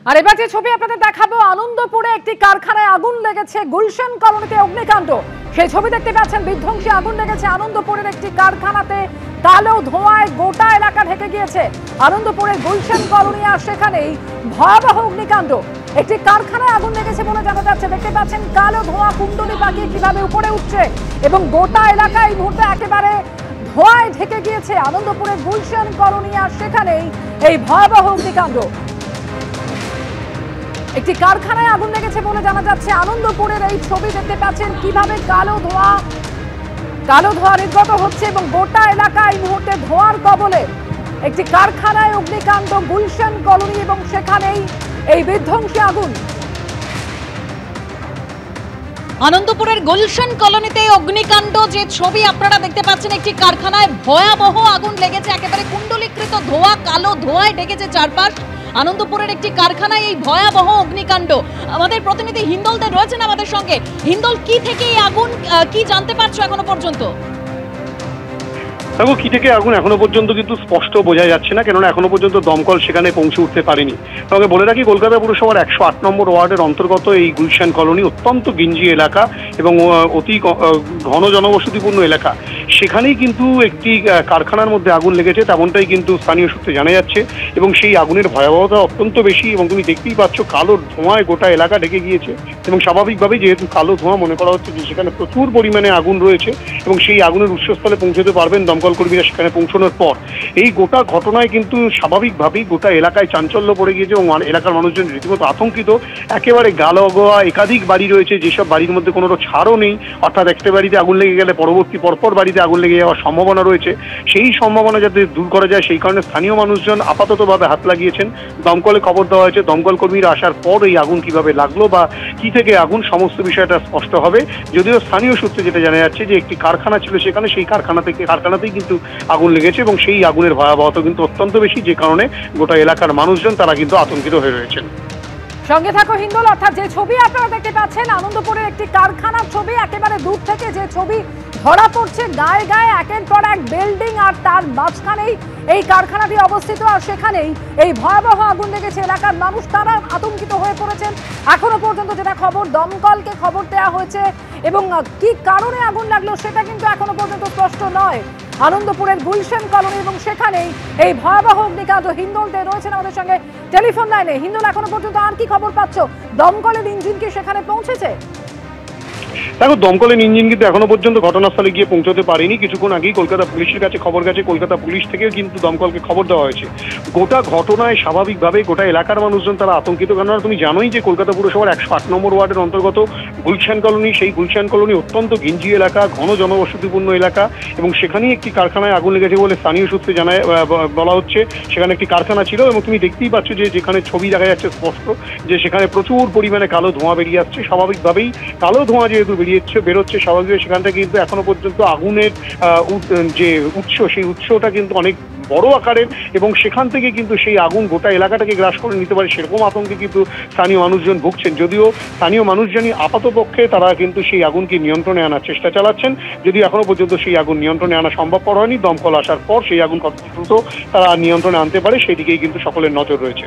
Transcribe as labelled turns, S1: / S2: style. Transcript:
S1: আর এবার যে ছবি আপনাদের দেখাবো, আনন্দপুরে একটি কারখানায় আগুন লেগেছে, গুলশান কলোনিতে অগ্নিকাণ্ড। সেই ছবি দেখতে পাচ্ছেন, বিধ্বংসী আগুন লেগেছে আনন্দপুরের একটি কারখানাতে। কালো ধোঁয়ায় গোটা এলাকা ঢেকে গিয়েছে। আনন্দপুরের গুলশান কলোনি, আর সেখানেই ভয়াবহ অগ্নিকাণ্ড। একটি কারখানায় আগুন লেগেছে বলে জানা যাচ্ছে। দেখতে পাচ্ছেন কালো ধোঁয়া কুণ্ডলি পাকিয়ে কিভাবে উপরে উঠছে এবং গোটা এলাকা এই মুহূর্তে একেবারে ধোঁয়ায় ঢেকে গিয়েছে। আনন্দপুরের গুলশান কলোনি, আর সেখানেই এই ভয়াবহ অগ্নিকাণ্ড। একটি কারখানায় আগুন লেগেছে বলে জানা যাচ্ছে। আনন্দপুরের এই ছবি দেখতে পাচ্ছেন কিভাবে কালো ধোঁয়া নির্গত হচ্ছে এবং গোটা এলাকা এই মুহূর্তে ধোঁয়ার কবলে। একটি কারখানায় অগ্নিকাণ্ড গুলশান কলোনি এবং সেখানেই এই বিধ্বংসী আগুন।
S2: আনন্দপুরের গুলশান কলোনিতে অগ্নিকাণ্ড, যে ছবি আপনারা দেখতে পাচ্ছেন, একটি কারখানায় ভয়াবহ আগুন লেগেছে। একেবারে কুণ্ডলীকৃত ধোঁয়া, কালো ধোঁয়ায় ঢেকেছে চারপাশ। আনন্দপুরের একটি কারখানায় এই ভয়াবহ অগ্নিকাণ্ড। আমাদের প্রতিনিধি হিন্দল দে রয়েছেন আমাদের সঙ্গে। হিন্দল, কি থেকে এই আগুন, কি জানতে পারছো এখনো পর্যন্ত?
S3: দেখো, কি থেকে আগুন এখনো পর্যন্ত কিন্তু স্পষ্ট বোঝা যাচ্ছে না, কেননা এখনো পর্যন্ত দমকল সেখানে পৌঁছে উঠতে পারেনি। তবে বলে রাখি, কলকাতা পুরসভার 108 নম্বর ওয়ার্ডের অন্তর্গত এই গুলশান কলোনি অত্যন্ত গিঞ্জি এলাকা এবং অতি ঘন জনবসতিপূর্ণ এলাকা। সেখানেই কিন্তু একটি কারখানার মধ্যে আগুন লেগেছে, তেমনটাই কিন্তু স্থানীয় সূত্রে জানা যাচ্ছে। এবং সেই আগুনের ভয়াবহতা অত্যন্ত বেশি, এবং তুমি দেখতেই পাচ্ছ কালো ধোঁয়ায় গোটা এলাকা ঢেকে গিয়েছে। এবং স্বাভাবিকভাবেই যেহেতু কালো ধোঁয়া, মনে করা হচ্ছে যে সেখানে প্রচুর পরিমাণে আগুন রয়েছে এবং সেই আগুনের উৎসস্থলে পৌঁছতে পারবেন দমকল কর্মীরা সেখানে পৌঁছানোর পর। এই গোটা ঘটনায় কিন্তু স্বাভাবিকভাবেই গোটা এলাকায় চাঞ্চল্য পড়ে গিয়েছে এবং এলাকার মানুষজন রীতিমতো আতঙ্কিত। একেবারে গালগোয়া একাধিক বাড়ি রয়েছে, যেসব বাড়ির মধ্যে কোনো ছাড়ও নেই, অর্থাৎ একটা বাড়িতে আগুন লেগে গেলে পরবর্তী পরপর বাড়িতে আগুন লেগে যাওয়ার সম্ভাবনা রয়েছে। সেই সম্ভাবনা যাতে দূর করা যায়, সেই কারণে স্থানীয় মানুষজন আপাততভাবে হাত লাগিয়েছেন। দমকলে খবর দেওয়া হয়েছে। দমকল কর্মীরা আসার পর এই আগুন কিভাবে লাগলো বা কি থেকে আগুন, সমস্ত বিষয়টা স্পষ্ট হবে। যদিও স্থানীয় সূত্রে যেটা জানা যাচ্ছে যে একটি কারখানা ছিল সেখানে, সেই কারখানাতেই কিন্তু আগুন লেগেছে এবং সেই আগুনের ভয়াবহতা কিন্তু অত্যন্ত বেশি, যে কারণে গোটা এলাকার মানুষজন তারা কিন্তু আতঙ্কিত হয়ে রয়েছেন।
S1: সঙ্গে থাকো হিন্দল। অর্থাৎ যে ছবি আপনারা দেখতে পাচ্ছেন, আনন্দপুরের একটি কারখানার ছবি। একেবারে দূর থেকে যে ছবি ধরা পড়ছে, গায়ে গায়ে একের পর এক বিল্ডিং, আর তার মাঝখানেই এই কারখানাটি অবস্থিত, আর সেখানেই এই ভয়াবহ আগুন লেগেছে। এলাকার মানুষ তারা আতঙ্কিত হয়ে পড়েছেন। এখনো পর্যন্ত যেটা খবর, দমকলকে খবর দেওয়া হয়েছে এবং কি কারণে আগুন লাগলো সেটা কিন্তু এখনো পর্যন্ত স্পষ্ট নয়। আনন্দপুরের গুলশান কলোনি এবং সেখানেই এই ভয়াবহ অগ্নিকাণ্ড। হিন্দল দে রয়েছেন আমাদের সঙ্গে টেলিফোন লাইনে। হিন্দল, এখনো পর্যন্ত আর কি খবর পাচ্ছ? দমকলের ইঞ্জিন কি সেখানে পৌঁছেছে?
S3: দেখো, দমকলের ইঞ্জিন কিন্তু এখনো পর্যন্ত ঘটনাস্থলে গিয়ে পৌঁছতে পারেনি। কিছুক্ষণ আগেই কলকাতা পুলিশের কাছে খবর গেছে, কলকাতা পুলিশ থেকেও কিন্তু দমকলকে খবর দেওয়া হয়েছে। গোটা ঘটনায় স্বাভাবিকভাবে গোটা এলাকার মানুষজন তারা আতঙ্কিত, কেননা তুমি জানোই যে কলকাতা পুরসভার 108 নম্বর ওয়ার্ডের অন্তর্গত গুলশান কলোনি। সেই গুলশান কলোনি অত্যন্ত গিঞ্জি এলাকা, ঘন জনবসতিপূর্ণ এলাকা এবং সেখানেই একটি কারখানায় আগুন লেগেছে বলে স্থানীয় সূত্রে বলা হচ্ছে। সেখানে একটি কারখানা ছিল এবং তুমি দেখতেই পাচ্ছ যে যেখানে ছবি দেখা যাচ্ছে স্পষ্ট যে সেখানে প্রচুর পরিমাণে কালো ধোঁয়া বেরিয়ে আসছে। স্বাভাবিকভাবেই কালো ধোঁয়া যেহেতু বেরোচ্ছে, স্বাভাবিকভাবে সেখান থেকে কিন্তু এখনো পর্যন্ত আগুনের যে উৎস, সেই উৎসটা কিন্তু অনেক বড় আকারের এবং সেখান থেকে কিন্তু সেই আগুন গোটা এলাকাটাকে গ্রাস করে নিতে পারে, সেরকম আতঙ্কে কিন্তু স্থানীয় মানুষজন ভুগছেন। যদিও স্থানীয় মানুষজনই আপাতপক্ষে তারা কিন্তু সেই আগুনকে নিয়ন্ত্রণে আনার চেষ্টা চালাচ্ছেন, যদিও এখনো পর্যন্ত সেই আগুন নিয়ন্ত্রণে আনা সম্ভবপর হয়নি। দমকল আসার পর সেই আগুন কত দ্রুত তারা নিয়ন্ত্রণে আনতে পারে সেই দিকেই কিন্তু সকলের নজর রয়েছে।